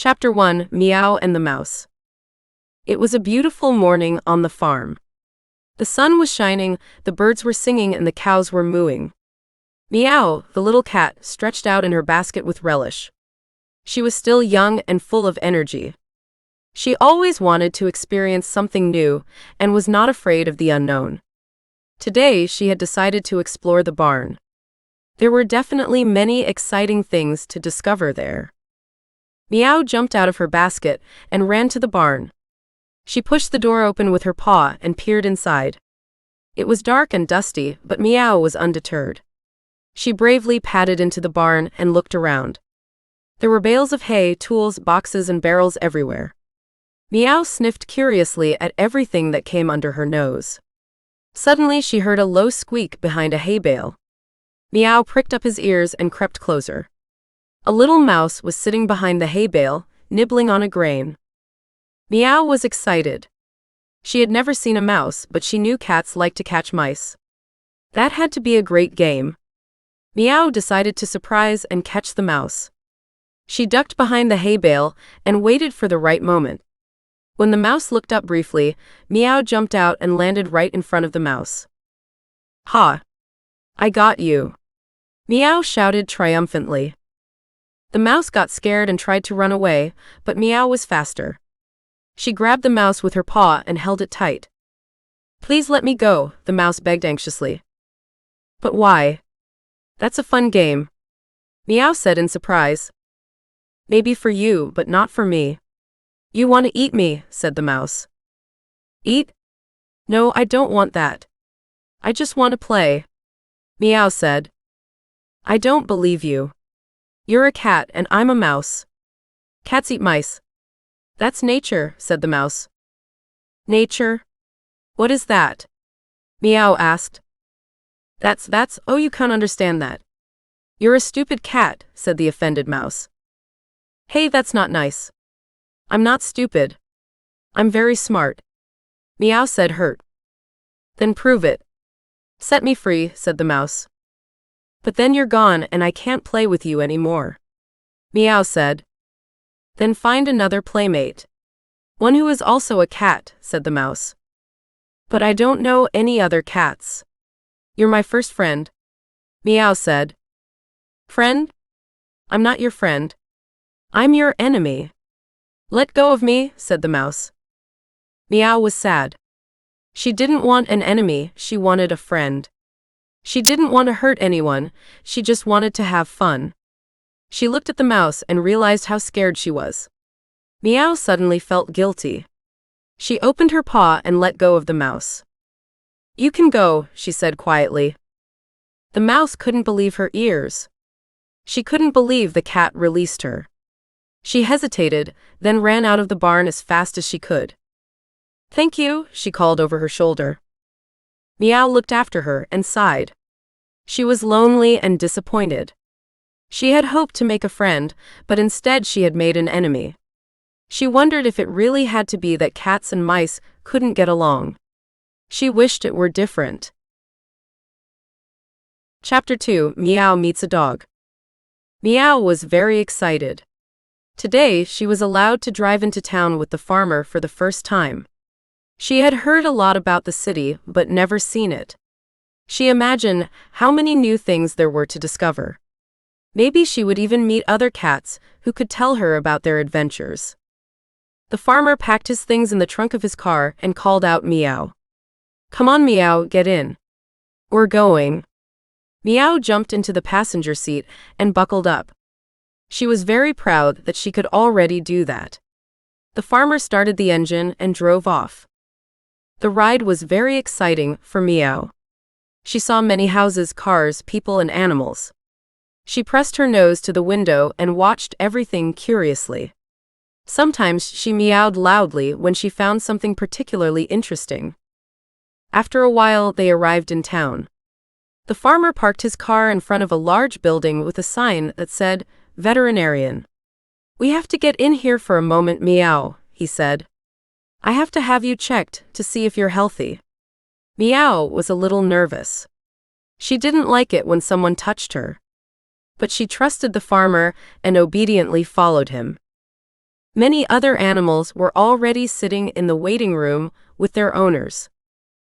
Chapter 1 Meow and the Mouse. It was a beautiful morning on the farm. The sun was shining, the birds were singing, and the cows were mooing. Meow, the little cat, stretched out in her basket with relish. She was still young and full of energy. She always wanted to experience something new and was not afraid of the unknown. Today, she had decided to explore the barn. There were definitely many exciting things to discover there. Meow jumped out of her basket and ran to the barn. She pushed the door open with her paw and peered inside. It was dark and dusty, but Meow was undeterred. She bravely padded into the barn and looked around. There were bales of hay, tools, boxes, and barrels everywhere. Meow sniffed curiously at everything that came under her nose. Suddenly she heard a low squeak behind a hay bale. Meow pricked up his ears and crept closer. A little mouse was sitting behind the hay bale, nibbling on a grain. Meow was excited. She had never seen a mouse, but she knew cats like to catch mice. That had to be a great game. Meow decided to surprise and catch the mouse. She ducked behind the hay bale and waited for the right moment. When the mouse looked up briefly, Meow jumped out and landed right in front of the mouse. "Ha! I got you!" Meow shouted triumphantly. The mouse got scared and tried to run away, but Meow was faster. She grabbed the mouse with her paw and held it tight. "Please let me go," the mouse begged anxiously. "But why? That's a fun game," Meow said in surprise. "Maybe for you, but not for me." "You want to eat me," said the mouse. "Eat? No, I don't want that. I just want to play," Meow said. "I don't believe you. You're a cat and I'm a mouse. Cats eat mice." "That's nature," said the mouse. "Nature? What is that?" Meow asked. That's, oh, you can't understand that. You're a stupid cat," said the offended mouse. "Hey, that's not nice. I'm not stupid. I'm very smart," Meow said, hurt. "Then prove it." "Set me free," said the mouse. "But then you're gone and I can't play with you anymore," Meow said. "Then find another playmate. One who is also a cat," said the mouse. "But I don't know any other cats. You're my first friend," Meow said. "Friend? I'm not your friend. I'm your enemy." "Let go of me," said the mouse. Meow was sad. She didn't want an enemy, she wanted a friend. She didn't want to hurt anyone, she just wanted to have fun. She looked at the mouse and realized how scared she was. Meow suddenly felt guilty. She opened her paw and let go of the mouse. "You can go," she said quietly. The mouse couldn't believe her ears. She couldn't believe the cat released her. She hesitated, then ran out of the barn as fast as she could. "Thank you," she called over her shoulder. Meow looked after her and sighed. She was lonely and disappointed. She had hoped to make a friend, but instead she had made an enemy. She wondered if it really had to be that cats and mice couldn't get along. She wished it were different. Chapter 2 Meow Meets a Dog. Meow was very excited. Today she was allowed to drive into town with the farmer for the first time. She had heard a lot about the city, but never seen it. She imagined how many new things there were to discover. Maybe she would even meet other cats who could tell her about their adventures. The farmer packed his things in the trunk of his car and called out Meow. "Come on, Meow, get in. We're going." Meow jumped into the passenger seat and buckled up. She was very proud that she could already do that. The farmer started the engine and drove off. The ride was very exciting for Meow. She saw many houses, cars, people, and animals. She pressed her nose to the window and watched everything curiously. Sometimes she meowed loudly when she found something particularly interesting. After a while, they arrived in town. The farmer parked his car in front of a large building with a sign that said, "Veterinarian." "We have to get in here for a moment, Meow," he said. "I have to have you checked to see if you're healthy." Meow was a little nervous. She didn't like it when someone touched her. But she trusted the farmer and obediently followed him. Many other animals were already sitting in the waiting room with their owners.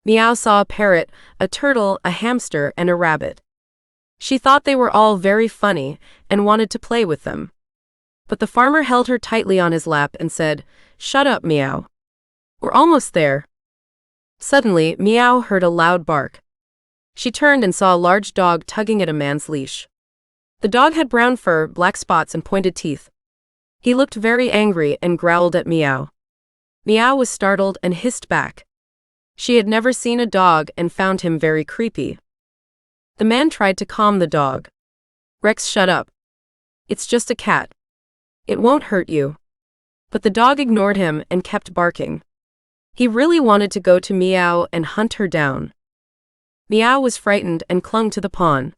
Meow saw a parrot, a turtle, a hamster, and a rabbit. She thought they were all very funny and wanted to play with them. But the farmer held her tightly on his lap and said, "Shut up, Meow. We're almost there." Suddenly, Meow heard a loud bark. She turned and saw a large dog tugging at a man's leash. The dog had brown fur, black spots, and pointed teeth. He looked very angry and growled at Meow. Meow was startled and hissed back. She had never seen a dog and found him very creepy. The man tried to calm the dog. "Rex, shut up. It's just a cat. It won't hurt you." But the dog ignored him and kept barking. He really wanted to go to Meow and hunt her down. Meow was frightened and clung to the pawn.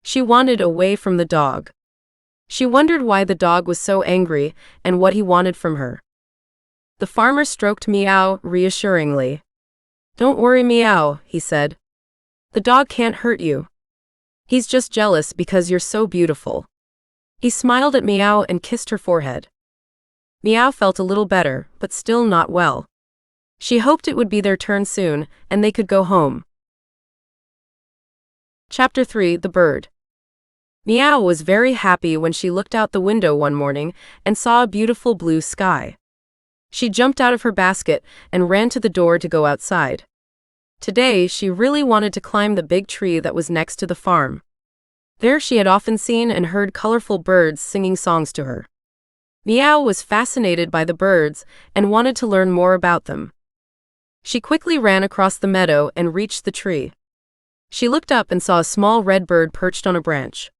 She wanted away from the dog. She wondered why the dog was so angry and what he wanted from her. The farmer stroked Meow reassuringly. "Don't worry, Meow," he said. "The dog can't hurt you. He's just jealous because you're so beautiful." He smiled at Meow and kissed her forehead. Meow felt a little better, but still not well. She hoped it would be their turn soon, and they could go home. Chapter 3: The Bird. Meow was very happy when she looked out the window one morning and saw a beautiful blue sky. She jumped out of her basket and ran to the door to go outside. Today, she really wanted to climb the big tree that was next to the farm. There she had often seen and heard colorful birds singing songs to her. Meow was fascinated by the birds and wanted to learn more about them. She quickly ran across the meadow and reached the tree. She looked up and saw a small red bird perched on a branch.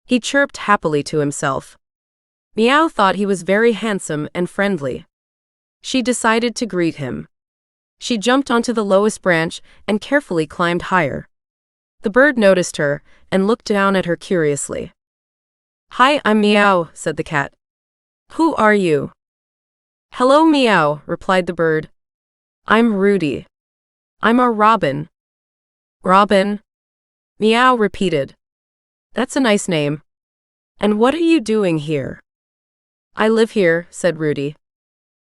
He chirped happily to himself. Meow thought he was very handsome and friendly. She decided to greet him. She jumped onto the lowest branch and carefully climbed higher. The bird noticed her and looked down at her curiously. "Hi, I'm Meow," said the cat. "Who are you?" "Hello, Meow," replied the bird. "I'm Rudy. I'm a robin." "Robin?" Meow repeated. "That's a nice name. And what are you doing here?" "I live here," said Rudy.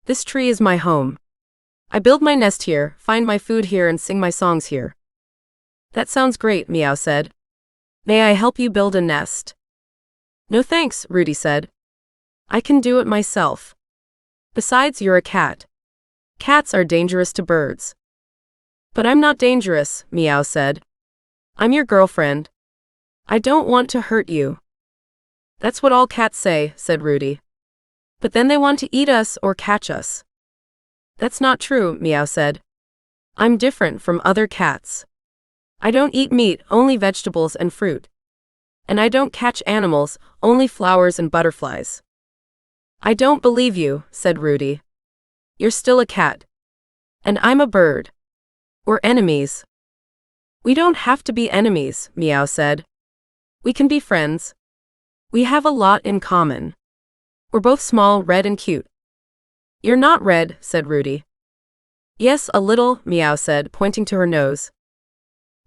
"This tree is my home. I build my nest here, find my food here, and sing my songs here." "That sounds great," Meow said. "May I help you build a nest?" "No thanks," Rudy said. "I can do it myself. Besides, you're a cat. Cats are dangerous to birds." "But I'm not dangerous," Meow said. "I'm your girlfriend. I don't want to hurt you." "That's what all cats say," said Rudy. "But then they want to eat us or catch us." "That's not true," Meow said. "I'm different from other cats. I don't eat meat, only vegetables and fruit. And I don't catch animals, only flowers and butterflies." "I don't believe you," said Rudy. "You're still a cat. And I'm a bird. We're enemies." "We don't have to be enemies," Meow said. "We can be friends. We have a lot in common. We're both small, red, and cute." "You're not red," said Rudy. "Yes, a little," Meow said, pointing to her nose.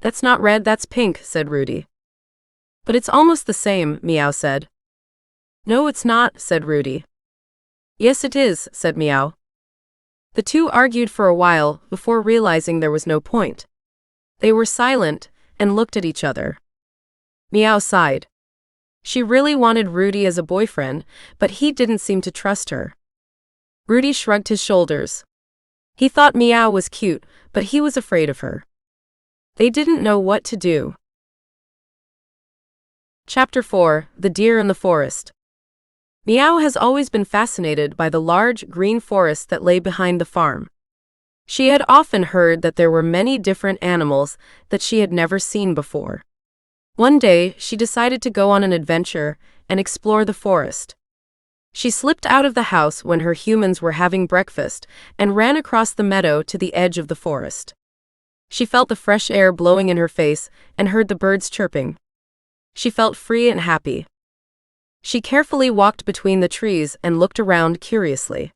"That's not red, that's pink," said Rudy. "But it's almost the same," Meow said. "No, it's not," said Rudy. "Yes, it is," said Meow. The two argued for a while before realizing there was no point. They were silent and looked at each other. Meow sighed. She really wanted Rudy as a boyfriend, but he didn't seem to trust her. Rudy shrugged his shoulders. He thought Meow was cute, but he was afraid of her. They didn't know what to do. Chapter 4: The Deer in the Forest. Meow has always been fascinated by the large, green forest that lay behind the farm. She had often heard that there were many different animals that she had never seen before. One day, she decided to go on an adventure and explore the forest. She slipped out of the house when her humans were having breakfast and ran across the meadow to the edge of the forest. She felt the fresh air blowing in her face and heard the birds chirping. She felt free and happy. She carefully walked between the trees and looked around curiously.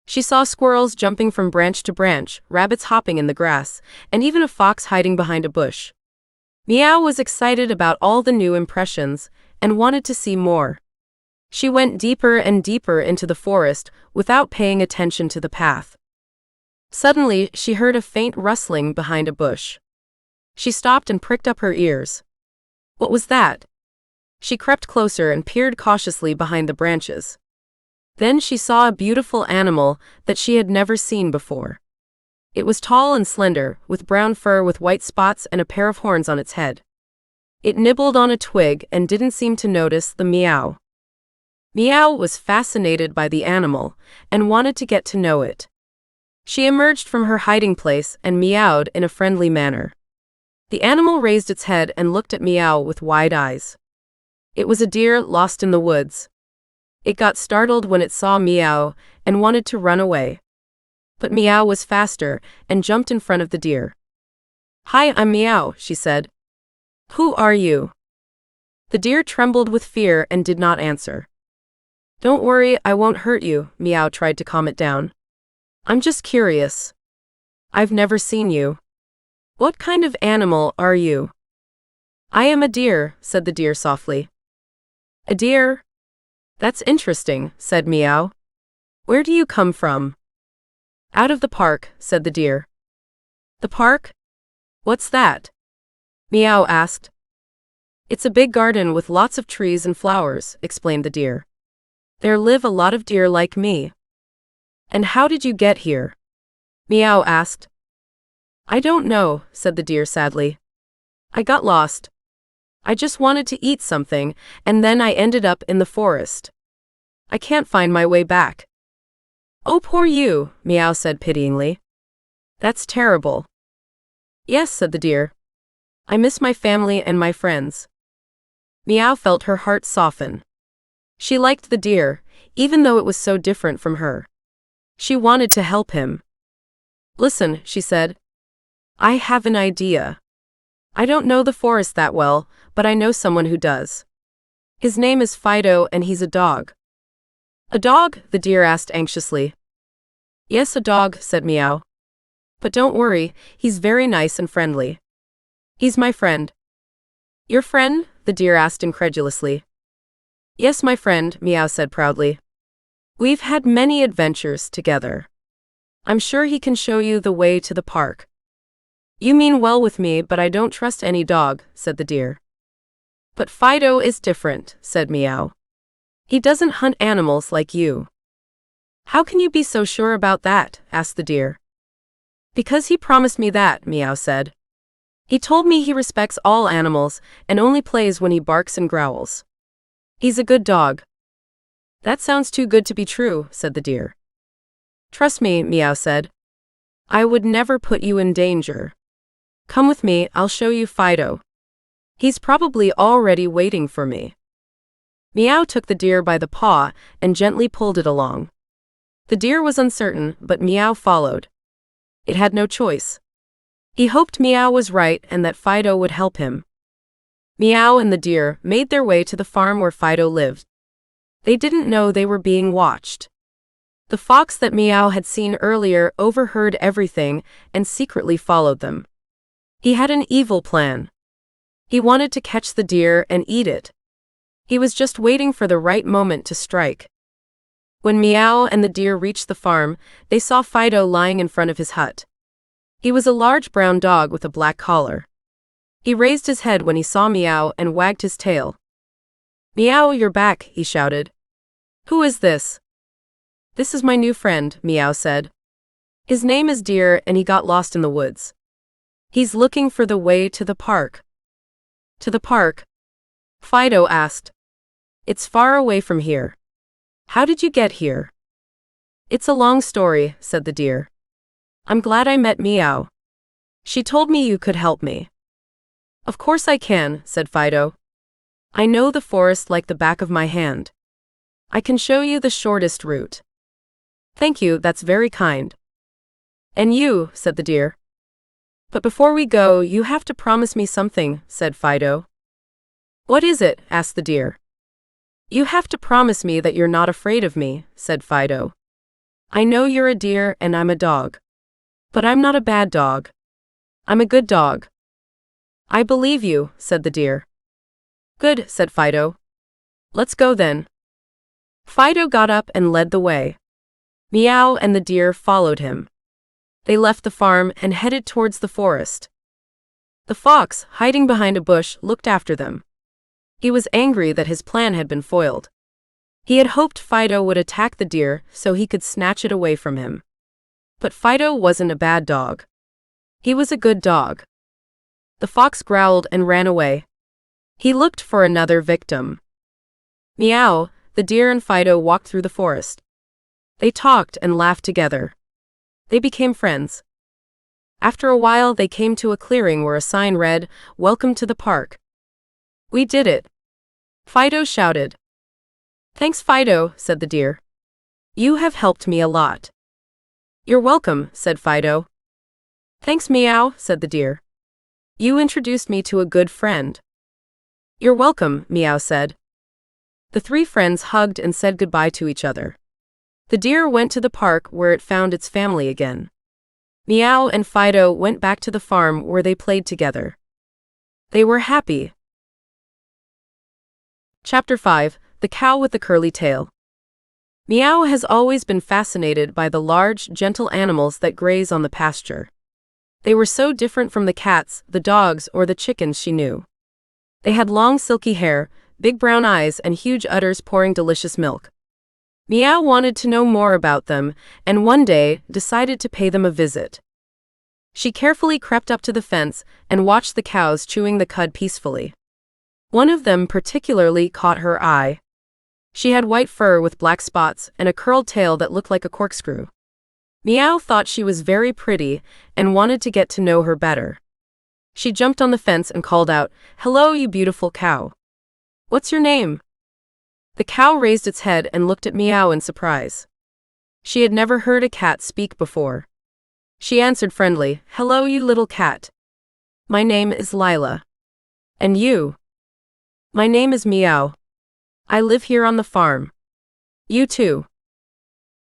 She saw squirrels jumping from branch to branch, rabbits hopping in the grass, and even a fox hiding behind a bush. Meow was excited about all the new impressions and wanted to see more. She went deeper and deeper into the forest without paying attention to the path. Suddenly, she heard a faint rustling behind a bush. She stopped and pricked up her ears. What was that? She crept closer and peered cautiously behind the branches. Then she saw a beautiful animal that she had never seen before. It was tall and slender, with brown fur with white spots and a pair of horns on its head. It nibbled on a twig and didn't seem to notice the Meow. Meow was fascinated by the animal and wanted to get to know it. She emerged from her hiding place and meowed in a friendly manner. The animal raised its head and looked at Meow with wide eyes. It was a deer lost in the woods. It got startled when it saw Meow and wanted to run away. But Meow was faster and jumped in front of the deer. "Hi, I'm Meow," she said. "Who are you?" The deer trembled with fear and did not answer. "Don't worry, I won't hurt you," Meow tried to calm it down. "I'm just curious. I've never seen you. What kind of animal are you?" "I am a deer," said the deer softly. "A deer? That's interesting," said Meow. "Where do you come from?" "Out of the park," said the deer. "The park? What's that?" Meow asked. "It's a big garden with lots of trees and flowers," explained the deer. "There live a lot of deer like me." "And how did you get here?" Meow asked. "I don't know," said the deer sadly. "I got lost. I just wanted to eat something, and then I ended up in the forest. I can't find my way back." "Oh, poor you," Meow said pityingly. "That's terrible." "Yes," said the deer. "I miss my family and my friends." Meow felt her heart soften. She liked the deer, even though it was so different from her. She wanted to help him. "Listen," she said. "I have an idea. I don't know the forest that well, but I know someone who does. His name is Fido and he's a dog." "A dog?" the deer asked anxiously. "Yes, a dog," said Meow. "But don't worry, he's very nice and friendly. He's my friend." "Your friend?" the deer asked incredulously. "Yes, my friend," Meow said proudly. "We've had many adventures together. I'm sure he can show you the way to the park." "You mean well with me, but I don't trust any dog," said the deer. "But Fido is different," said Meow. "He doesn't hunt animals like you." "How can you be so sure about that?" asked the deer. "Because he promised me that," Meow said. "He told me he respects all animals and only plays when he barks and growls. He's a good dog." "That sounds too good to be true," said the deer. "Trust me," Meow said. "I would never put you in danger. Come with me, I'll show you Fido. He's probably already waiting for me." Meow took the deer by the paw and gently pulled it along. The deer was uncertain, but Meow followed. It had no choice. He hoped Meow was right and that Fido would help him. Meow and the deer made their way to the farm where Fido lived. They didn't know they were being watched. The fox that Meow had seen earlier overheard everything and secretly followed them. He had an evil plan. He wanted to catch the deer and eat it. He was just waiting for the right moment to strike. When Meow and the deer reached the farm, they saw Fido lying in front of his hut. He was a large brown dog with a black collar. He raised his head when he saw Meow and wagged his tail. "Meow, you're back," he shouted. "Who is this?" "This is my new friend," Meow said. "His name is Deer and he got lost in the woods. He's looking for the way to the park." "To the park?" Fido asked. "It's far away from here. How did you get here?" "It's a long story," said the deer. "I'm glad I met Meow. She told me you could help me." "Of course I can," said Fido. "I know the forest like the back of my hand. I can show you the shortest route." "Thank you, that's very kind." "And you," said the deer. "But before we go, you have to promise me something," said Fido. "What is it?" asked the deer. "You have to promise me that you're not afraid of me," said Fido. "I know you're a deer and I'm a dog. But I'm not a bad dog. I'm a good dog." "I believe you," said the deer. "Good," said Fido. "Let's go then." Fido got up and led the way. Meow and the deer followed him. They left the farm and headed towards the forest. The fox, hiding behind a bush, looked after them. He was angry that his plan had been foiled. He had hoped Fido would attack the deer so he could snatch it away from him. But Fido wasn't a bad dog. He was a good dog. The fox growled and ran away. He looked for another victim. Meow, the deer and Fido walked through the forest. They talked and laughed together. They became friends. After a while, they came to a clearing where a sign read, "Welcome to the park." "We did it!" Fido shouted. "Thanks, Fido," said the deer. "You have helped me a lot." "You're welcome," said Fido. "Thanks, Meow," said the deer. "You introduced me to a good friend." "You're welcome," Meow said. The three friends hugged and said goodbye to each other. The deer went to the park where it found its family again. Meow and Fido went back to the farm where they played together. They were happy. Chapter 5: The Cow with the Curly Tail. Meow has always been fascinated by the large, gentle animals that graze on the pasture. They were so different from the cats, the dogs, or the chickens she knew. They had long silky hair, big brown eyes, and huge udders pouring delicious milk. Meow wanted to know more about them, and one day decided to pay them a visit. She carefully crept up to the fence and watched the cows chewing the cud peacefully. One of them particularly caught her eye. She had white fur with black spots and a curled tail that looked like a corkscrew. Meow thought she was very pretty and wanted to get to know her better. She jumped on the fence and called out, "Hello, you beautiful cow. What's your name?" The cow raised its head and looked at Meow in surprise. She had never heard a cat speak before. She answered friendly, "Hello, you little cat. My name is Lila. And you?" "My name is Meow. I live here on the farm." "You too?"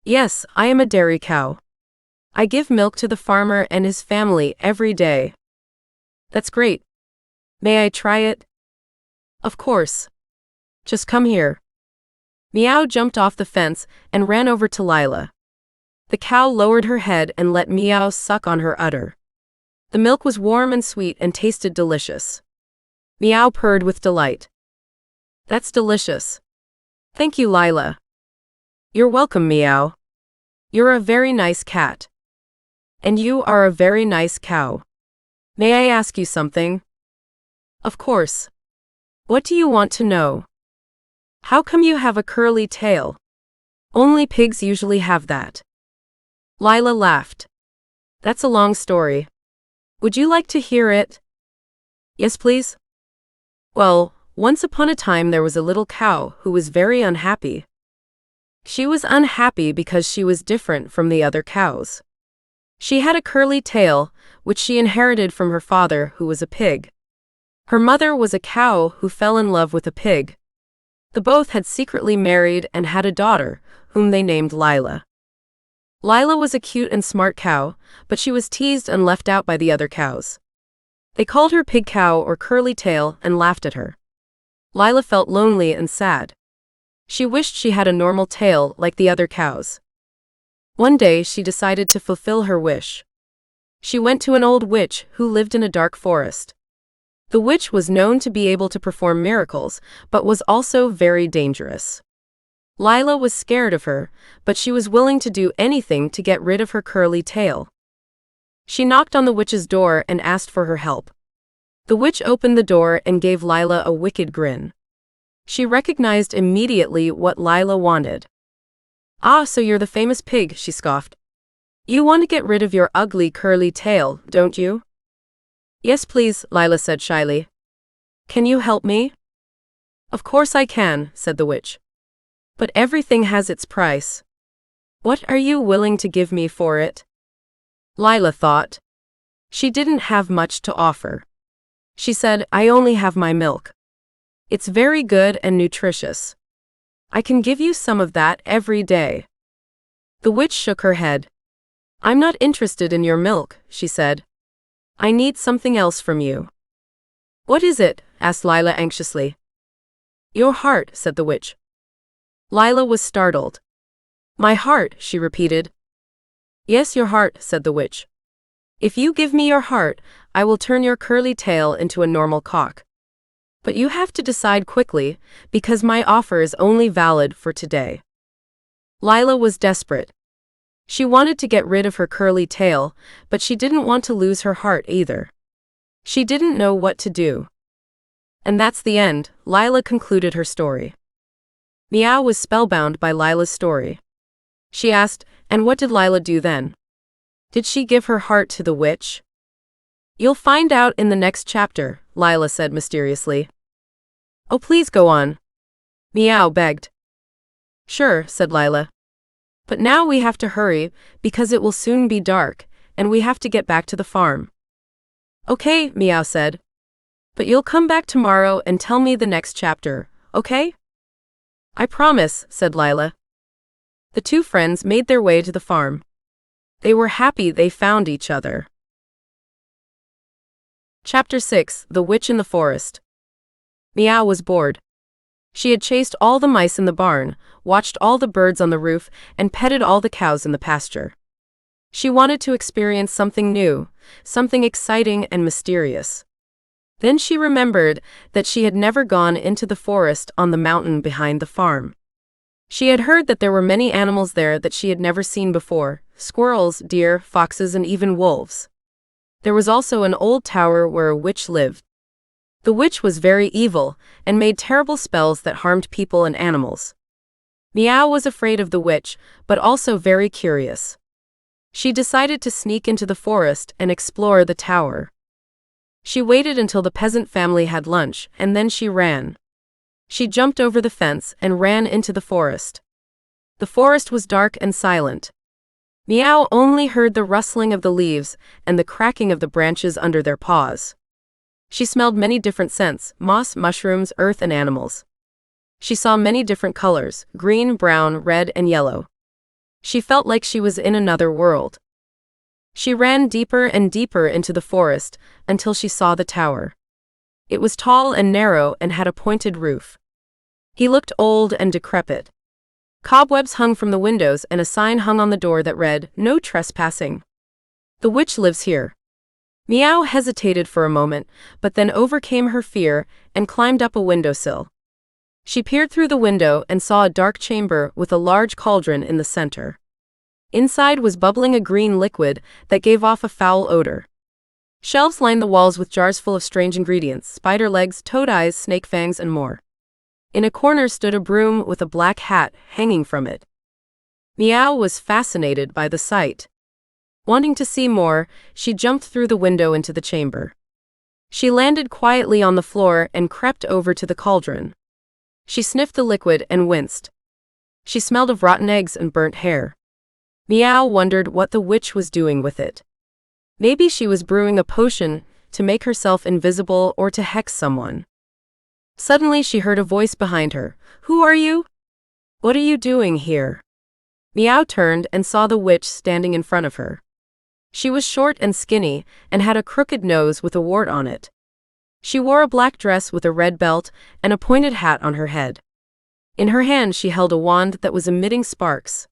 "Yes, I am a dairy cow. I give milk to the farmer and his family every day." "That's great. May I try it?" "Of course. Just come here." Meow jumped off the fence and ran over to Lila. The cow lowered her head and let Meow suck on her udder. The milk was warm and sweet and tasted delicious. Meow purred with delight. "That's delicious. Thank you, Lila." "You're welcome, Meow. You're a very nice cat. And you are a very nice cow. May I ask you something?" "Of course. What do you want to know?" "How come you have a curly tail? Only pigs usually have that." Lila laughed. "That's a long story. Would you like to hear it?" "Yes, please." "Well, once upon a time there was a little cow who was very unhappy. She was unhappy because she was different from the other cows. She had a curly tail, which she inherited from her father, who was a pig. Her mother was a cow who fell in love with a pig. The both had secretly married and had a daughter, whom they named Lila. Lila was a cute and smart cow, but she was teased and left out by the other cows. They called her Pig Cow or Curly Tail and laughed at her. Lila felt lonely and sad. She wished she had a normal tail like the other cows. One day she decided to fulfill her wish. She went to an old witch who lived in a dark forest. The witch was known to be able to perform miracles, but was also very dangerous. Lila was scared of her, but she was willing to do anything to get rid of her curly tail. She knocked on the witch's door and asked for her help. The witch opened the door and gave Lila a wicked grin. She recognized immediately what Lila wanted. "Ah, so you're the famous pig," she scoffed. "You want to get rid of your ugly curly tail, don't you?" "Yes, please," Lila said shyly. "Can you help me?" "Of course I can," said the witch. "But everything has its price. What are you willing to give me for it?" Lila thought. She didn't have much to offer. She said, "I only have my milk. It's very good and nutritious. I can give you some of that every day." The witch shook her head. "I'm not interested in your milk," she said. "I need something else from you." "What is it?" asked Lila anxiously. "Your heart," said the witch. Lila was startled. My heart, she repeated. Yes, your heart, said the witch. If you give me your heart, I will turn your curly tail into a normal cock. But you have to decide quickly, because my offer is only valid for today. Lila was desperate. She wanted to get rid of her curly tail, but she didn't want to lose her heart either. She didn't know what to do. And that's the end. Lila concluded her story. Meow was spellbound by Lila's story. She asked, and what did Lila do then? Did she give her heart to the witch? You'll find out in the next chapter, Lila said mysteriously. Oh, please go on. Meow begged. Sure, said Lila. But now we have to hurry, because it will soon be dark, and we have to get back to the farm. Okay, Meow said. But you'll come back tomorrow and tell me the next chapter, okay? I promise, said Lila. The two friends made their way to the farm. They were happy they found each other. Chapter 6: The Witch in the Forest. Meow was bored. She had chased all the mice in the barn, watched all the birds on the roof, and petted all the cows in the pasture. She wanted to experience something new, something exciting and mysterious. Then she remembered that she had never gone into the forest on the mountain behind the farm. She had heard that there were many animals there that she had never seen before: squirrels, deer, foxes, and even wolves. There was also an old tower where a witch lived. The witch was very evil, and made terrible spells that harmed people and animals. Meow was afraid of the witch, but also very curious. She decided to sneak into the forest and explore the tower. She waited until the peasant family had lunch, and then she ran. She jumped over the fence and ran into the forest. The forest was dark and silent. Meow only heard the rustling of the leaves and the cracking of the branches under their paws. She smelled many different scents: moss, mushrooms, earth, and animals. She saw many different colors: green, brown, red, and yellow. She felt like she was in another world. She ran deeper and deeper into the forest until she saw the tower. It was tall and narrow and had a pointed roof. He looked old and decrepit. Cobwebs hung from the windows and a sign hung on the door that read, "No trespassing. The witch lives here." Meow hesitated for a moment, but then overcame her fear and climbed up a windowsill. She peered through the window and saw a dark chamber with a large cauldron in the center. Inside was bubbling a green liquid that gave off a foul odor. Shelves lined the walls with jars full of strange ingredients: spider legs, toad eyes, snake fangs, and more. In a corner stood a broom with a black hat hanging from it. Meow was fascinated by the sight. Wanting to see more, she jumped through the window into the chamber. She landed quietly on the floor and crept over to the cauldron. She sniffed the liquid and winced. She smelled of rotten eggs and burnt hair. Meow wondered what the witch was doing with it. Maybe she was brewing a potion to make herself invisible or to hex someone. Suddenly she heard a voice behind her. "Who are you? What are you doing here?" Meow turned and saw the witch standing in front of her. She was short and skinny and had a crooked nose with a wart on it. She wore a black dress with a red belt and a pointed hat on her head. In her hand she held a wand that was emitting sparks.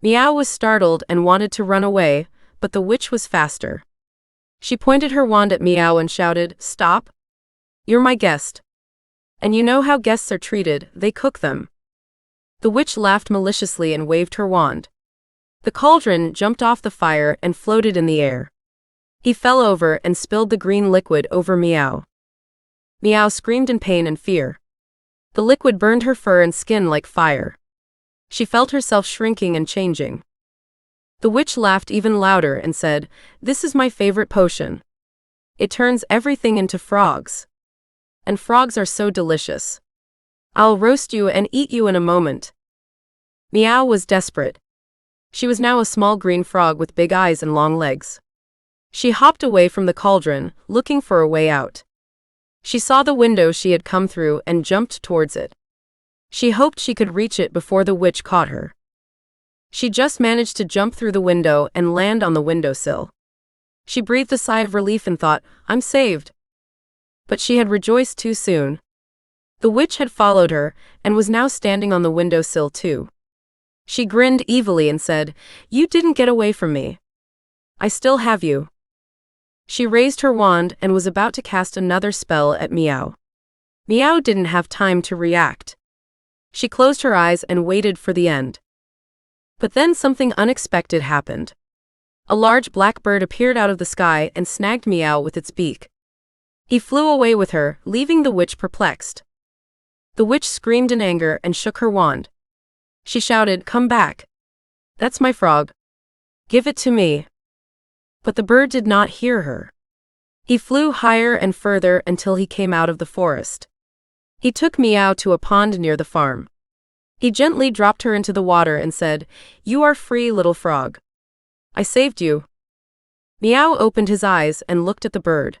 Meow was startled and wanted to run away, but the witch was faster. She pointed her wand at Meow and shouted, "Stop! You're my guest. And you know how guests are treated, they cook them." The witch laughed maliciously and waved her wand. The cauldron jumped off the fire and floated in the air. He fell over and spilled the green liquid over Meow. Meow screamed in pain and fear. The liquid burned her fur and skin like fire. She felt herself shrinking and changing. The witch laughed even louder and said, "This is my favorite potion. It turns everything into frogs. And frogs are so delicious. I'll roast you and eat you in a moment." Meow was desperate. She was now a small green frog with big eyes and long legs. She hopped away from the cauldron, looking for a way out. She saw the window she had come through and jumped towards it. She hoped she could reach it before the witch caught her. She just managed to jump through the window and land on the windowsill. She breathed a sigh of relief and thought, "I'm saved." But she had rejoiced too soon. The witch had followed her, and was now standing on the windowsill too. She grinned evilly and said, "You didn't get away from me. I still have you." She raised her wand and was about to cast another spell at Meow. Meow didn't have time to react. She closed her eyes and waited for the end. But then something unexpected happened. A large black bird appeared out of the sky and snagged Meow with its beak. He flew away with her, leaving the witch perplexed. The witch screamed in anger and shook her wand. She shouted, "Come back. That's my frog. Give it to me." But the bird did not hear her. He flew higher and further until he came out of the forest. He took Meow to a pond near the farm. He gently dropped her into the water and said, "You are free, little frog. I saved you." Meow opened his eyes and looked at the bird.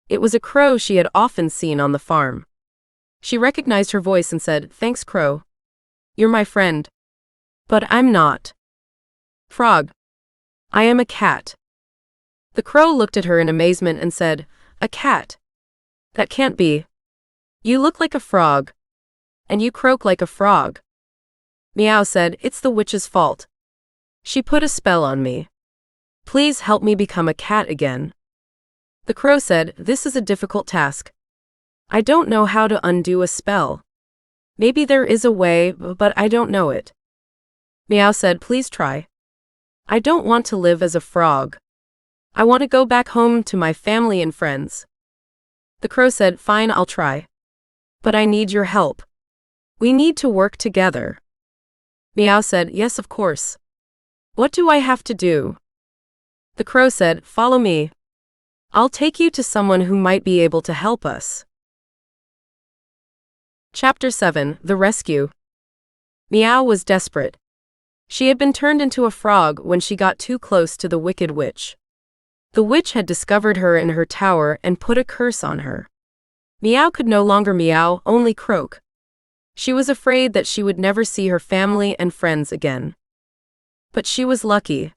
It was a crow she had often seen on the farm. She recognized her voice and said, "Thanks, crow. You're my friend." "But I'm not. Frog. I am a cat." The crow looked at her in amazement and said, "A cat? That can't be. You look like a frog. And you croak like a frog." Meow said, "It's the witch's fault. She put a spell on me. Please help me become a cat again." The crow said, "This is a difficult task. I don't know how to undo a spell. Maybe there is a way, but I don't know it." Meow said, "Please try. I don't want to live as a frog. I want to go back home to my family and friends." The crow said, "Fine, I'll try. But I need your help. We need to work together." Meow said, "Yes, of course. What do I have to do?" The crow said, "Follow me. I'll take you to someone who might be able to help us." Chapter 7: The Rescue. Meow was desperate. She had been turned into a frog when she got too close to the wicked witch. The witch had discovered her in her tower and put a curse on her. Meow could no longer meow, only croak. She was afraid that she would never see her family and friends again. But she was lucky.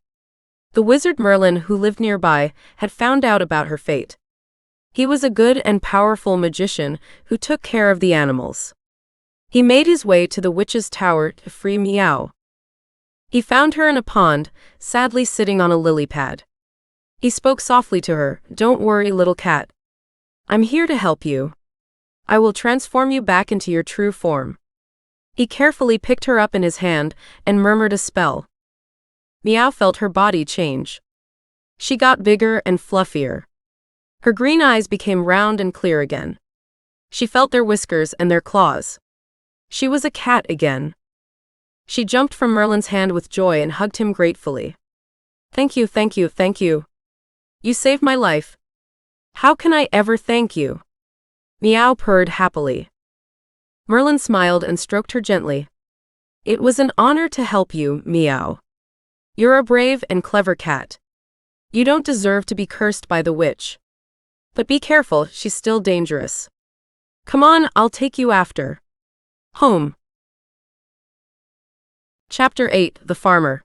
The wizard Merlin, who lived nearby, had found out about her fate. He was a good and powerful magician who took care of the animals. He made his way to the witch's tower to free Meow. He found her in a pond, sadly sitting on a lily pad. He spoke softly to her, "Don't worry, little cat. I'm here to help you. I will transform you back into your true form." He carefully picked her up in his hand and murmured a spell. Meow felt her body change. She got bigger and fluffier. Her green eyes became round and clear again. She felt their whiskers and their claws. She was a cat again. She jumped from Merlin's hand with joy and hugged him gratefully. "Thank you, thank you, thank you. You saved my life. How can I ever thank you?" Meow purred happily. Merlin smiled and stroked her gently. "It was an honor to help you, Meow. You're a brave and clever cat. You don't deserve to be cursed by the witch. But be careful, she's still dangerous. Come on, I'll take you after home." Chapter 8: The Farmer.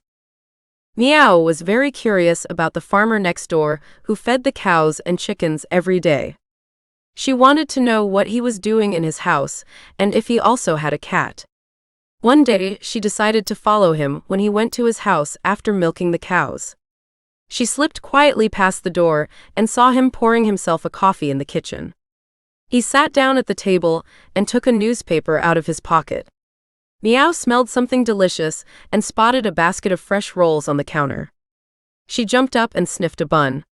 Meow was very curious about the farmer next door who fed the cows and chickens every day. She wanted to know what he was doing in his house and if he also had a cat. One day, she decided to follow him when he went to his house after milking the cows. She slipped quietly past the door and saw him pouring himself a coffee in the kitchen. He sat down at the table and took a newspaper out of his pocket. Meow smelled something delicious and spotted a basket of fresh rolls on the counter. She jumped up and sniffed a bun.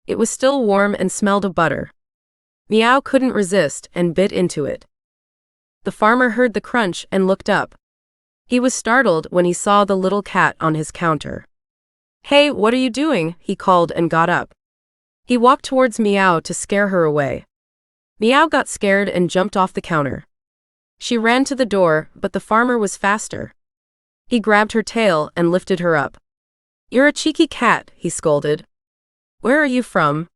It was still warm and smelled of butter. Meow couldn't resist and bit into it. The farmer heard the crunch and looked up. He was startled when he saw the little cat on his counter. "Hey, what are you doing?" he called and got up. He walked towards Meow to scare her away. Meow got scared and jumped off the counter. She ran to the door, but the farmer was faster. He grabbed her tail and lifted her up. "You're a cheeky cat," he scolded. "Where are you from?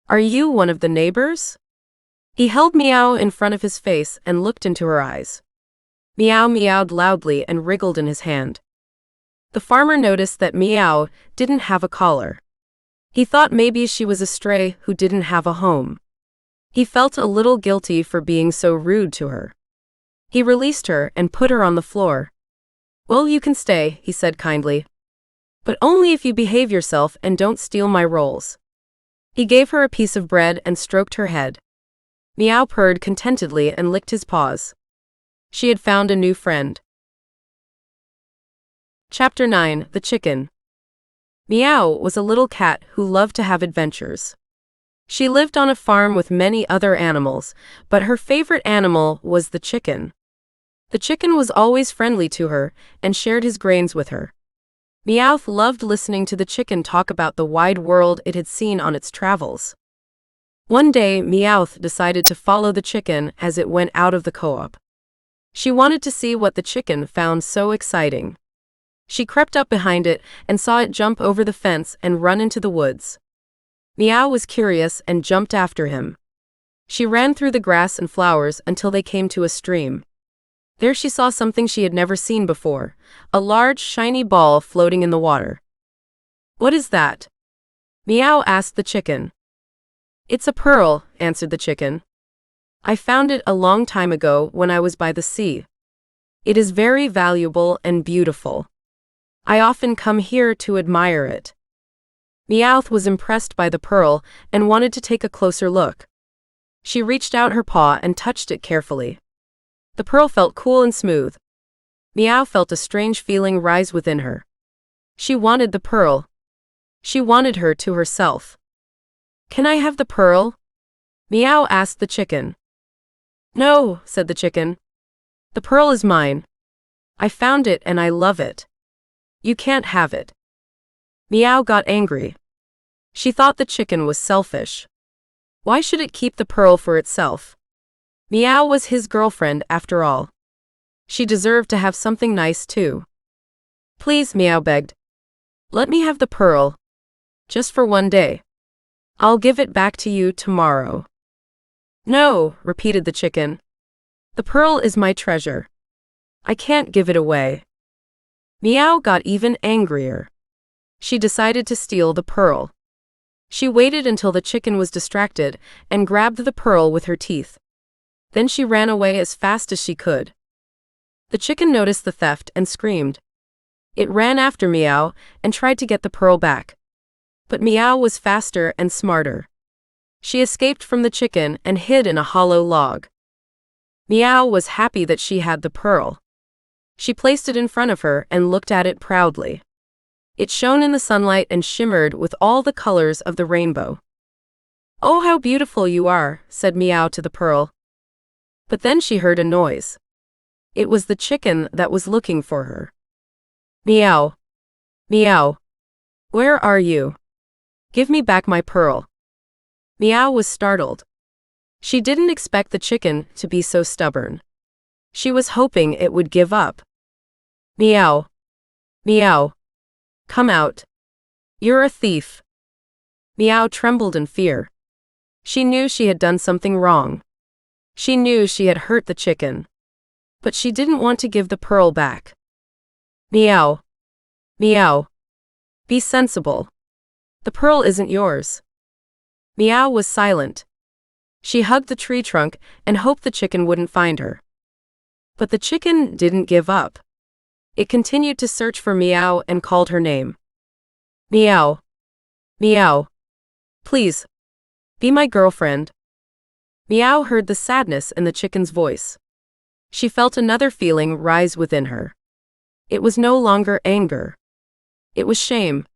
Are you one of the neighbors?" He held Meow in front of his face and looked into her eyes. Meow meowed loudly and wriggled in his hand. The farmer noticed that Meow didn't have a collar. He thought maybe she was a stray who didn't have a home. He felt a little guilty for being so rude to her. He released her and put her on the floor. "Well, you can stay," he said kindly. "But only if you behave yourself and don't steal my rolls." He gave her a piece of bread and stroked her head. Meow purred contentedly and licked his paws. She had found a new friend. Chapter 9: The Chicken. Meow was a little cat who loved to have adventures. She lived on a farm with many other animals, but her favorite animal was the chicken. The chicken was always friendly to her and shared his grains with her. Meowth loved listening to the chicken talk about the wide world it had seen on its travels. One day, Meowth decided to follow the chicken as it went out of the co-op. She wanted to see what the chicken found so exciting. She crept up behind it and saw it jump over the fence and run into the woods. Meow was curious and jumped after him. She ran through the grass and flowers until they came to a stream. There she saw something she had never seen before, a large, shiny ball floating in the water. "What is that?" Meow asked the chicken. "It's a pearl," answered the chicken. "I found it a long time ago when I was by the sea. It is very valuable and beautiful. I often come here to admire it." Meowth was impressed by the pearl and wanted to take a closer look. She reached out her paw and touched it carefully. The pearl felt cool and smooth. Meow felt a strange feeling rise within her. She wanted the pearl. She wanted her to herself. "Can I have the pearl?" Meow asked the chicken. "No," said the chicken. "The pearl is mine. I found it and I love it. You can't have it." Meow got angry. She thought the chicken was selfish. Why should it keep the pearl for itself? Meow was his girlfriend after all. She deserved to have something nice too. "Please," Meow begged. "Let me have the pearl. Just for one day. I'll give it back to you tomorrow." "No," repeated the chicken. "The pearl is my treasure. I can't give it away." Meow got even angrier. She decided to steal the pearl. She waited until the chicken was distracted and grabbed the pearl with her teeth. Then she ran away as fast as she could. The chicken noticed the theft and screamed. It ran after Meow and tried to get the pearl back. But Meow was faster and smarter. She escaped from the chicken and hid in a hollow log. Meow was happy that she had the pearl. She placed it in front of her and looked at it proudly. It shone in the sunlight and shimmered with all the colors of the rainbow. "Oh, how beautiful you are," said Meow to the pearl. But then she heard a noise. It was the chicken that was looking for her. "Meow. Meow. Where are you? Give me back my pearl." Meow was startled. She didn't expect the chicken to be so stubborn. She was hoping it would give up. "Meow. Meow. Come out. You're a thief." Meow trembled in fear. She knew she had done something wrong. She knew she had hurt the chicken. But she didn't want to give the pearl back. "Meow. Meow. Be sensible. The pearl isn't yours." Meow was silent. She hugged the tree trunk and hoped the chicken wouldn't find her. But the chicken didn't give up. It continued to search for Meow and called her name. "Meow. Meow. Please. Be my girlfriend." Meow heard the sadness in the chicken's voice. She felt another feeling rise within her. It was no longer anger. It was shame.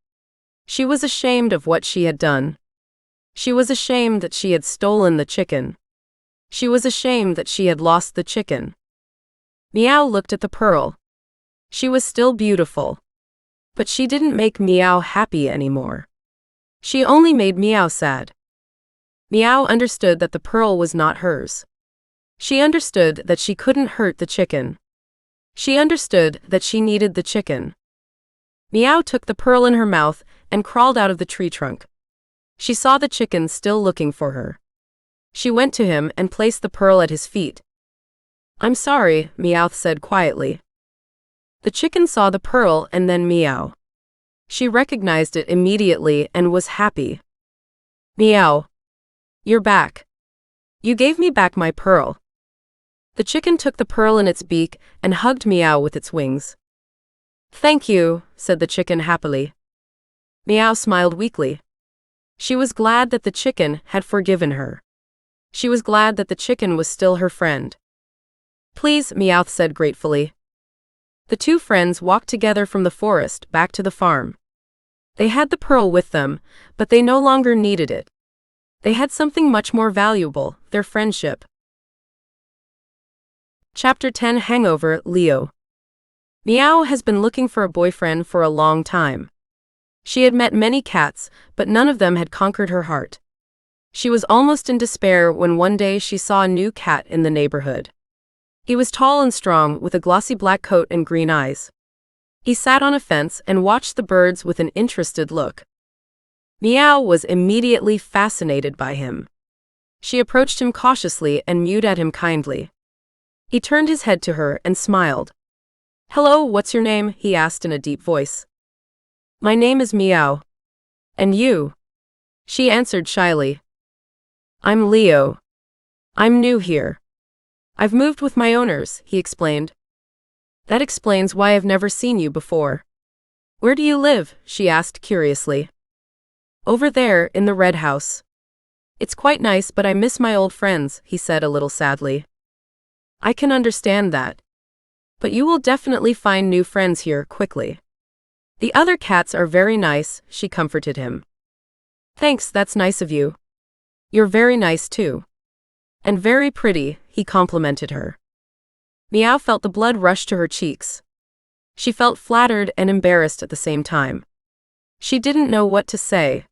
She was ashamed of what she had done. She was ashamed that she had stolen the chicken. She was ashamed that she had lost the chicken. Meow looked at the pearl. She was still beautiful. But she didn't make Meow happy anymore. She only made Meow sad. Meow understood that the pearl was not hers. She understood that she couldn't hurt the chicken. She understood that she needed the chicken. Meow took the pearl in her mouth and crawled out of the tree trunk. She saw the chicken still looking for her. She went to him and placed the pearl at his feet. "I'm sorry," Meowth said quietly. The chicken saw the pearl and then Meow. She recognized it immediately and was happy. "Meow. You're back. You gave me back my pearl. The chicken took the pearl in its beak and hugged Meow with its wings. Thank you, said the chicken happily. Meow smiled weakly. She was glad that the chicken had forgiven her. She was glad that the chicken was still her friend. Please, Meowth said gratefully. The two friends walked together from the forest back to the farm. They had the pearl with them, but they no longer needed it. They had something much more valuable, their friendship. Chapter 10 Hangover, Leo. Meow has been looking for a boyfriend for a long time. She had met many cats, but none of them had conquered her heart. She was almost in despair when one day she saw a new cat in the neighborhood. He was tall and strong, with a glossy black coat and green eyes. He sat on a fence and watched the birds with an interested look. Meow was immediately fascinated by him. She approached him cautiously and mewed at him kindly. He turned his head to her and smiled. Hello, what's your name? He asked in a deep voice. My name is Meow. And you? She answered shyly. I'm Leo. I'm new here. I've moved with my owners, he explained. That explains why I've never seen you before. Where do you live? She asked curiously. Over there, in the red house. It's quite nice, but I miss my old friends, he said a little sadly. I can understand that. But you will definitely find new friends here quickly. The other cats are very nice, she comforted him. Thanks, that's nice of you. You're very nice too. And very pretty, he complimented her. Meow felt the blood rush to her cheeks. She felt flattered and embarrassed at the same time. She didn't know what to say.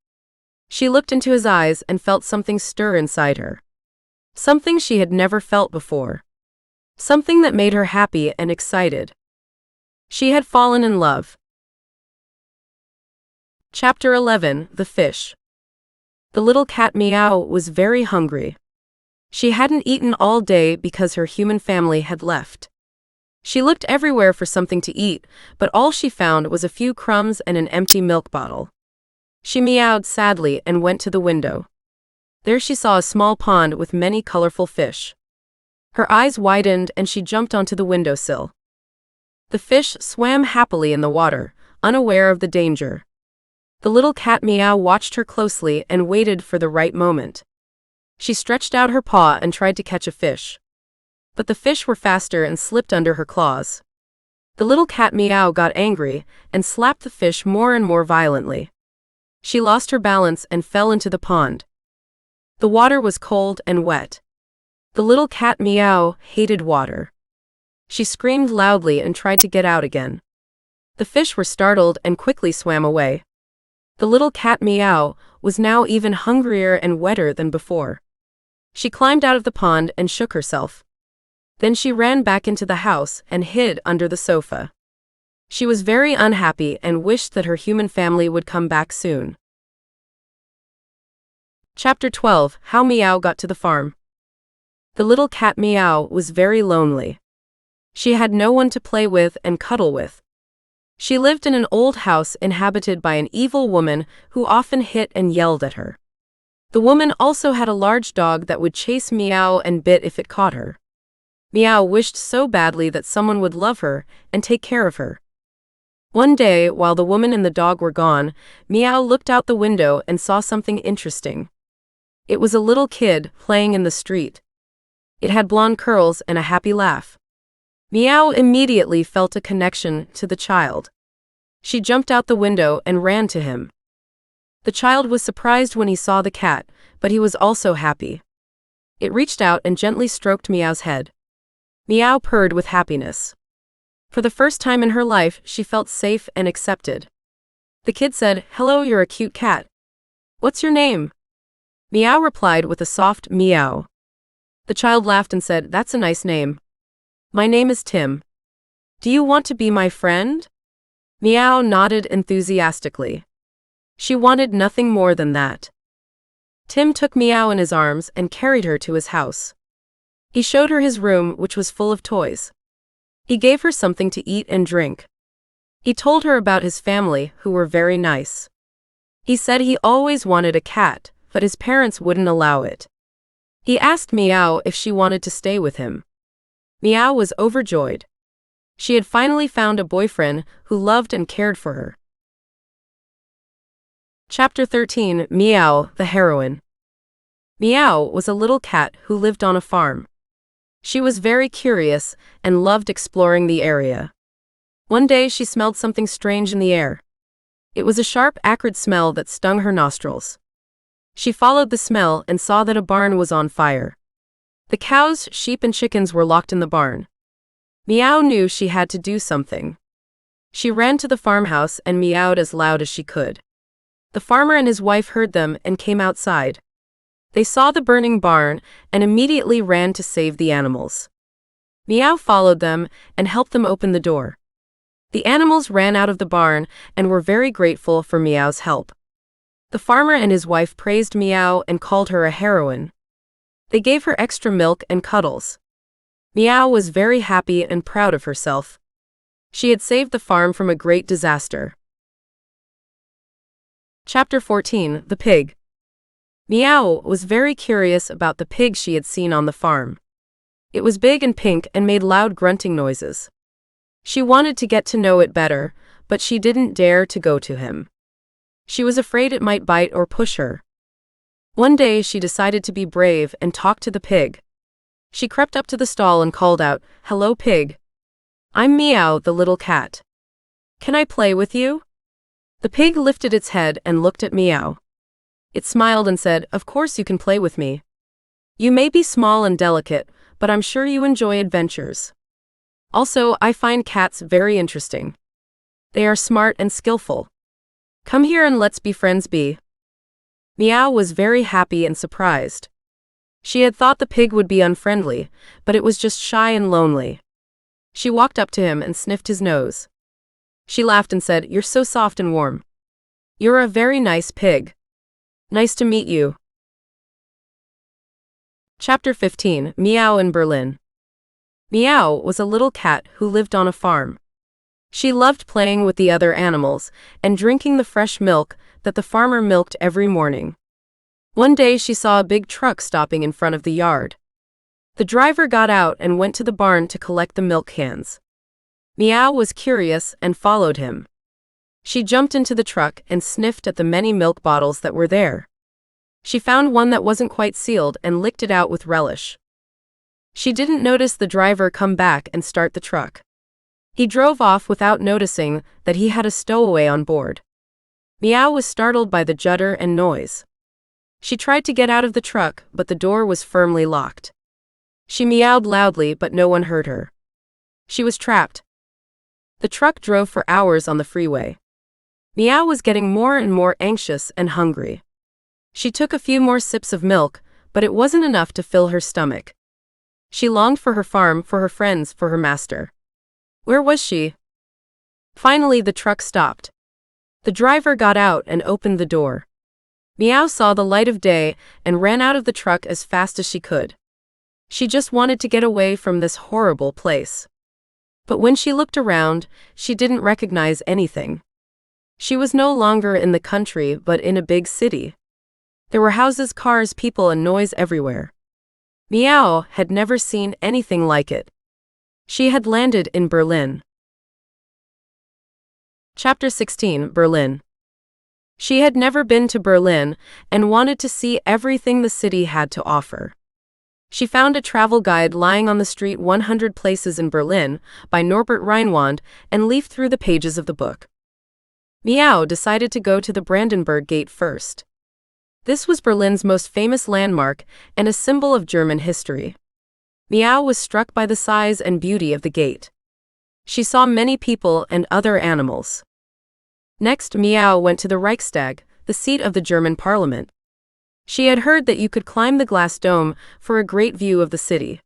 She looked into his eyes and felt something stir inside her. Something she had never felt before. Something that made her happy and excited. She had fallen in love. Chapter 11 The Fish. The little cat Meow was very hungry. She hadn't eaten all day because her human family had left. She looked everywhere for something to eat, but all she found was a few crumbs and an empty milk bottle. She meowed sadly and went to the window. There she saw a small pond with many colorful fish. Her eyes widened and she jumped onto the windowsill. The fish swam happily in the water, unaware of the danger. The little cat Meow watched her closely and waited for the right moment. She stretched out her paw and tried to catch a fish. But the fish were faster and slipped under her claws. The little cat Meow got angry and slapped the fish more and more violently. She lost her balance and fell into the pond. The water was cold and wet. The little cat Meow hated water. She screamed loudly and tried to get out again. The fish were startled and quickly swam away. The little cat Meow was now even hungrier and wetter than before. She climbed out of the pond and shook herself. Then she ran back into the house and hid under the sofa. She was very unhappy and wished that her human family would come back soon. Chapter 12 How Meow Got to the Farm. The little cat Meow was very lonely. She had no one to play with and cuddle with. She lived in an old house inhabited by an evil woman who often hit and yelled at her. The woman also had a large dog that would chase Meow and bit if it caught her. Meow wished so badly that someone would love her and take care of her. One day, while the woman and the dog were gone, Meow looked out the window and saw something interesting. It was a little kid playing in the street. It had blonde curls and a happy laugh. Meow immediately felt a connection to the child. She jumped out the window and ran to him. The child was surprised when he saw the cat, but he was also happy. It reached out and gently stroked Meow's head. Meow purred with happiness. For the first time in her life, she felt safe and accepted. The kid said, "Hello, you're a cute cat. What's your name?" Meow replied with a soft meow. The child laughed and said, "That's a nice name. My name is Tim. Do you want to be my friend?" Meow nodded enthusiastically. She wanted nothing more than that. Tim took Meow in his arms and carried her to his house. He showed her his room, which was full of toys. He gave her something to eat and drink. He told her about his family, who were very nice. He said he always wanted a cat, but his parents wouldn't allow it. He asked Meow if she wanted to stay with him. Meow was overjoyed. She had finally found a boyfriend who loved and cared for her. Chapter 13, Meow, the heroine. Meow was a little cat who lived on a farm. She was very curious and loved exploring the area. One day she smelled something strange in the air. It was a sharp, acrid smell that stung her nostrils. She followed the smell and saw that a barn was on fire. The cows, sheep, and chickens were locked in the barn. Meow knew she had to do something. She ran to the farmhouse and meowed as loud as she could. The farmer and his wife heard them and came outside. They saw the burning barn and immediately ran to save the animals. Meow followed them and helped them open the door. The animals ran out of the barn and were very grateful for Meow's help. The farmer and his wife praised Meow and called her a heroine. They gave her extra milk and cuddles. Meow was very happy and proud of herself. She had saved the farm from a great disaster. Chapter 14, The Pig. Meow was very curious about the pig she had seen on the farm. It was big and pink and made loud grunting noises. She wanted to get to know it better, but she didn't dare to go to him. She was afraid it might bite or push her. One day she decided to be brave and talk to the pig. She crept up to the stall and called out, "Hello, pig. I'm Meow, the little cat. Can I play with you?" The pig lifted its head and looked at Meow. It smiled and said, "Of course you can play with me. You may be small and delicate, but I'm sure you enjoy adventures. Also, I find cats very interesting. They are smart and skillful. Come here and let's be friends be." Meow was very happy and surprised. She had thought the pig would be unfriendly, but it was just shy and lonely. She walked up to him and sniffed his nose. She laughed and said, "You're so soft and warm. You're a very nice pig. Nice to meet you." Chapter 15, Meow in Berlin. Meow was a little cat who lived on a farm. She loved playing with the other animals and drinking the fresh milk that the farmer milked every morning. One day she saw a big truck stopping in front of the yard. The driver got out and went to the barn to collect the milk cans. Meow was curious and followed him. She jumped into the truck and sniffed at the many milk bottles that were there. She found one that wasn't quite sealed and licked it out with relish. She didn't notice the driver come back and start the truck. He drove off without noticing that he had a stowaway on board. Meow was startled by the judder and noise. She tried to get out of the truck, but the door was firmly locked. She meowed loudly, but no one heard her. She was trapped. The truck drove for hours on the freeway. Meow was getting more and more anxious and hungry. She took a few more sips of milk, but it wasn't enough to fill her stomach. She longed for her farm, for her friends, for her master. Where was she? Finally, the truck stopped. The driver got out and opened the door. Meow saw the light of day and ran out of the truck as fast as she could. She just wanted to get away from this horrible place. But when she looked around, she didn't recognize anything. She was no longer in the country but in a big city. There were houses, cars, people, and noise everywhere. Meow had never seen anything like it. She had landed in Berlin. Chapter 16, Berlin. She had never been to Berlin and wanted to see everything the city had to offer. She found a travel guide lying on the street 100 Places in Berlin by Norbert Reinwand and leafed through the pages of the book. Meow decided to go to the Brandenburg Gate first. This was Berlin's most famous landmark and a symbol of German history. Meow was struck by the size and beauty of the gate. She saw many people and other animals. Next, Meow went to the Reichstag, the seat of the German parliament. She had heard that you could climb the glass dome for a great view of the city.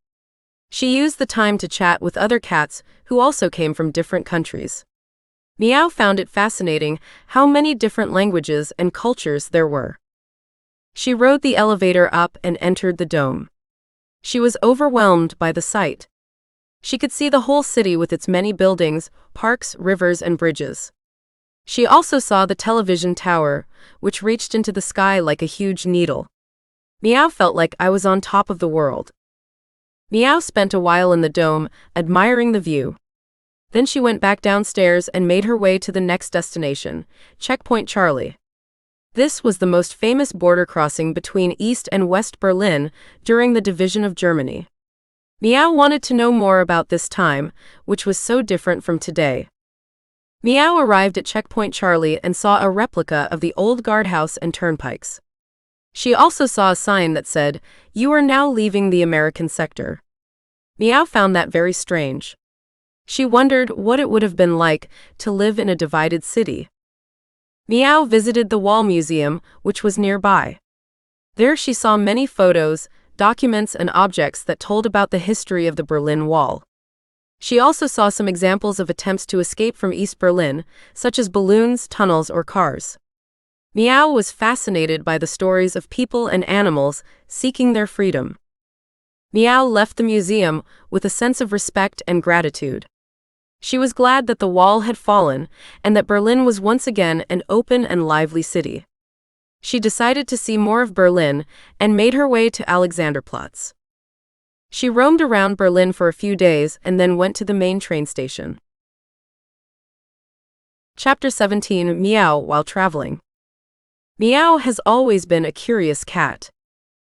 She used the time to chat with other cats who also came from different countries. Meow found it fascinating how many different languages and cultures there were. She rode the elevator up and entered the dome. She was overwhelmed by the sight. She could see the whole city with its many buildings, parks, rivers, and bridges. She also saw the television tower, which reached into the sky like a huge needle. Meow felt like I was on top of the world. Meow spent a while in the dome, admiring the view. Then she went back downstairs and made her way to the next destination, Checkpoint Charlie. This was the most famous border crossing between East and West Berlin during the division of Germany. Meow wanted to know more about this time, which was so different from today. Meow arrived at Checkpoint Charlie and saw a replica of the old guardhouse and turnpikes. She also saw a sign that said, "You are now leaving the American sector." Meow found that very strange. She wondered what it would have been like to live in a divided city. Meow visited the Wall Museum, which was nearby. There she saw many photos, documents, and objects that told about the history of the Berlin Wall. She also saw some examples of attempts to escape from East Berlin, such as balloons, tunnels, or cars. Meow was fascinated by the stories of people and animals seeking their freedom. Meow left the museum with a sense of respect and gratitude. She was glad that the wall had fallen and that Berlin was once again an open and lively city. She decided to see more of Berlin and made her way to Alexanderplatz. She roamed around Berlin for a few days and then went to the main train station. Chapter 17: Meow while traveling. Meow has always been a curious cat.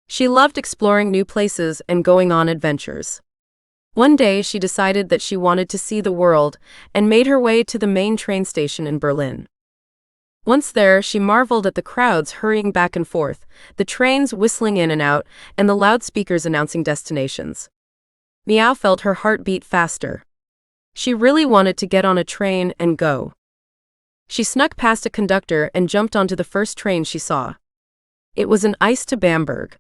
She loved exploring new places and going on adventures. One day she decided that she wanted to see the world and made her way to the main train station in Berlin. Once there, she marveled at the crowds hurrying back and forth, the trains whistling in and out, and the loudspeakers announcing destinations. Meow felt her heart beat faster. She really wanted to get on a train and go. She snuck past a conductor and jumped onto the first train she saw. It was an ice to Bamberg.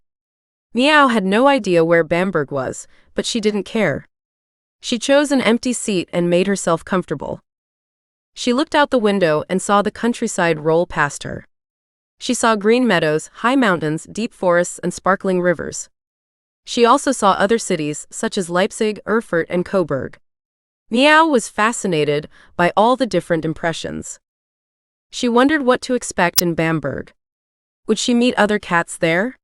Meow had no idea where Bamberg was, but she didn't care. She chose an empty seat and made herself comfortable. She looked out the window and saw the countryside roll past her. She saw green meadows, high mountains, deep forests, and sparkling rivers. She also saw other cities, such as Leipzig, Erfurt, and Coburg. Meow was fascinated by all the different impressions. She wondered what to expect in Bamberg. Would she meet other cats there?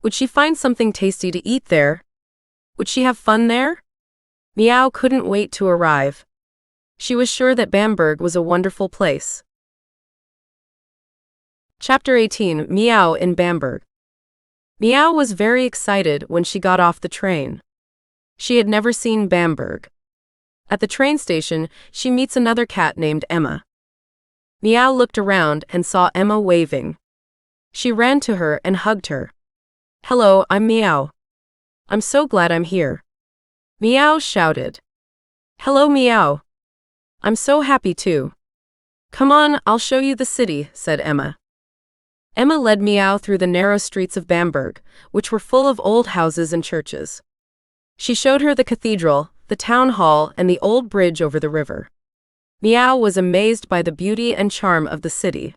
Would she find something tasty to eat there? Would she have fun there? Meow couldn't wait to arrive. She was sure that Bamberg was a wonderful place. Chapter 18: Meow in Bamberg. Meow was very excited when she got off the train. She had never seen Bamberg. At the train station, she meets another cat named Emma. Meow looked around and saw Emma waving. She ran to her and hugged her. "Hello, I'm Meow. I'm so glad I'm here." Meow shouted. "Hello, Meow. I'm so happy too. Come on, I'll show you the city," said Emma. Emma led Meow through the narrow streets of Bamberg, which were full of old houses and churches. She showed her the cathedral, the town hall, and the old bridge over the river. Meow was amazed by the beauty and charm of the city.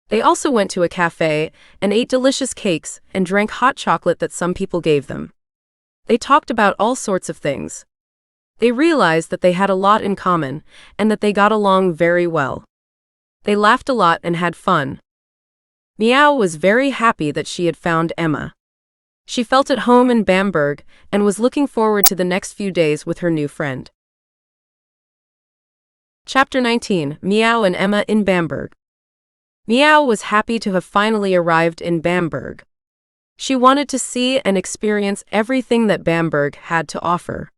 They also went to a cafe and ate delicious cakes and drank hot chocolate that some people gave them. They talked about all sorts of things. They realized that they had a lot in common and that they got along very well. They laughed a lot and had fun. Meow was very happy that she had found Emma. She felt at home in Bamberg and was looking forward to the next few days with her new friend. Chapter 19: Meow and Emma in Bamberg. Meow was happy to have finally arrived in Bamberg. She wanted to see and experience everything that Bamberg had to offer.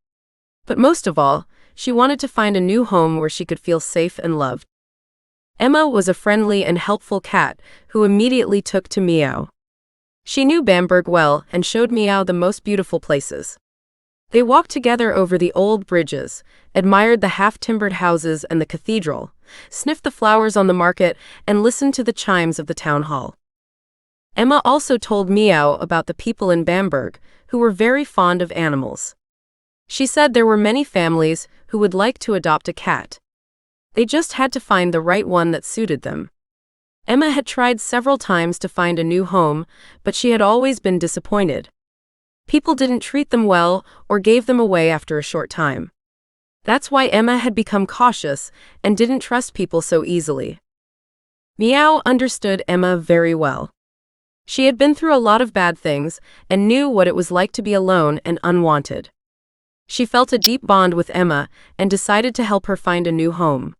But most of all, she wanted to find a new home where she could feel safe and loved. Emma was a friendly and helpful cat who immediately took to Meow. She knew Bamberg well and showed Meow the most beautiful places. They walked together over the old bridges, admired the half-timbered houses and the cathedral, sniffed the flowers on the market, and listened to the chimes of the town hall. Emma also told Meow about the people in Bamberg, who were very fond of animals. She said there were many families who would like to adopt a cat. They just had to find the right one that suited them. Emma had tried several times to find a new home, but she had always been disappointed. People didn't treat them well or gave them away after a short time. That's why Emma had become cautious and didn't trust people so easily. Meow understood Emma very well. She had been through a lot of bad things and knew what it was like to be alone and unwanted. She felt a deep bond with Emma and decided to help her find a new home.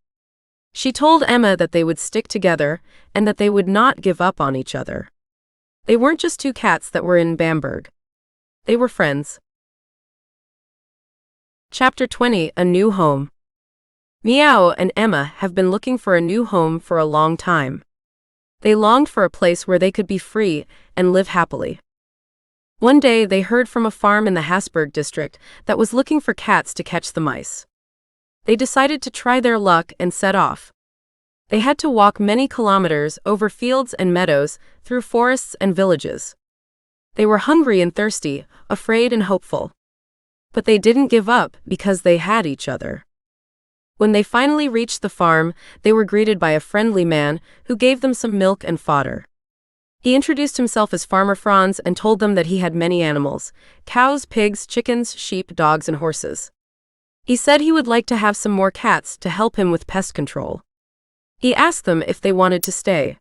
She told Emma that they would stick together and that they would not give up on each other. They weren't just two cats that were in Bamberg. They were friends. Chapter 20: A New Home. Meow and Emma have been looking for a new home for a long time. They longed for a place where they could be free and live happily. One day they heard from a farm in the Hasberg district that was looking for cats to catch the mice. They decided to try their luck and set off. They had to walk many kilometers over fields and meadows, through forests and villages. They were hungry and thirsty, afraid and hopeful. But they didn't give up because they had each other. When they finally reached the farm, they were greeted by a friendly man who gave them some milk and fodder. He introduced himself as Farmer Franz and told them that he had many animals: cows, pigs, chickens, sheep, dogs, and horses. He said he would like to have some more cats to help him with pest control. He asked them if they wanted to stay.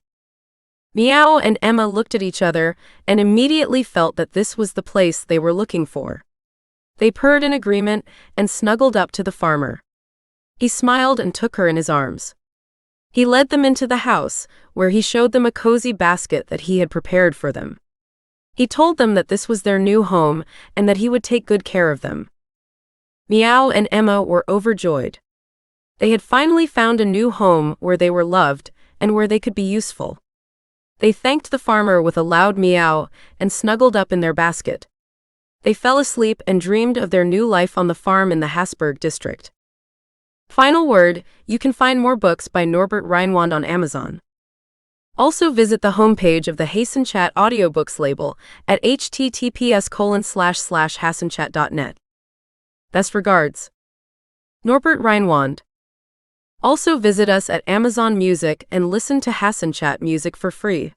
Meow and Emma looked at each other and immediately felt that this was the place they were looking for. They purred in agreement and snuggled up to the farmer. He smiled and took her in his arms. He led them into the house, where he showed them a cozy basket that he had prepared for them. He told them that this was their new home and that he would take good care of them. Meow and Emma were overjoyed. They had finally found a new home where they were loved and where they could be useful. They thanked the farmer with a loud meow and snuggled up in their basket. They fell asleep and dreamed of their new life on the farm in the Hasberg district. Final word: you can find more books by Norbert Reinwand on Amazon. Also visit the homepage of the HassenChat Audiobooks label at https://hassenchat.net. Best regards, Norbert Reinwand. Also visit us at Amazon Music and listen to HassenChat music for free.